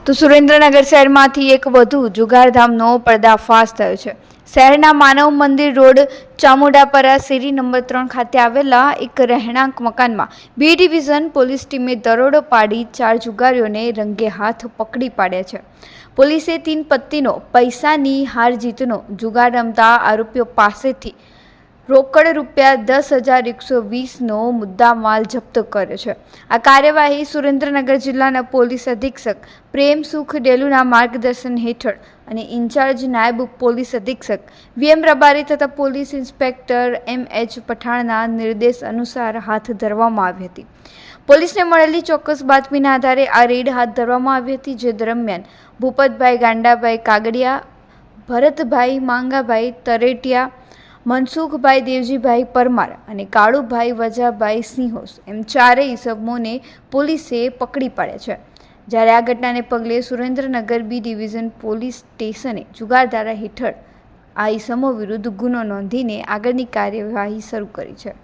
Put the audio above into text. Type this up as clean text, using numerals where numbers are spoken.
તો સુરેન્દ્રનગર શહેરમાંથી એક વધુ જુગારધામનો પર્દાફાશ થયો છે। શહેરના માનવ મંદિર રોડ ચામુંડાપરા શેરી નંબર 3 ખાતે આવેલા એક રહેણાંક મકાનમાં બી ડિવિઝન પોલીસ ટીમે દરોડો પાડી 4 જુગારીઓને રંગે હાથ પકડી પાડ્યા છે। પોલીસે 3 પત્નીનો પૈસાની હાર જીતનો જુગાર રમતા આરોપીઓ પાસેથી રોકડ રૂપિયા 10,120નો મુદ્દામાલ જપ્ત કર્યો છે। આ કાર્યવાહી સુરેન્દ્રનગર જિલ્લાના પોલીસ અધિક્ષક પ્રેમસુખ ડેલુના માર્ગદર્શન હેઠળ અને ઇન્ચાર્જ નાયબ પોલીસ અધિક્ષક વીએમ રબારી તથા પોલીસ ઇન્સ્પેક્ટર એમએચ પઠાણના નિર્દેશ અનુસાર હાથ ધરવામાં આવી હતી। પોલીસને મળેલી ચોક્કસ બાતમીના આધારે આ રેડ હાથ ધરવામાં આવી હતી, જે દરમિયાન ભૂપતભાઈ ગાંડાભાઈ કાગડિયા, ભરતભાઈ માંગાભાઈ તરેટિયા, મનસુખભાઈ દેવજીભાઈ પરમાર અને કાળુભાઈ વજાભાઈ સિંહોસ એમ 4 ઇસમોને પોલીસે પકડી પાડ્યા છે। જ્યારે આ ઘટનાને પગલે સુરેન્દ્રનગર બી ડિવિઝન પોલીસ સ્ટેશને જુગારધારા હેઠળ આ ઇસમો વિરુદ્ધ ગુનો નોંધીને આગળની કાર્યવાહી શરૂ કરી છે।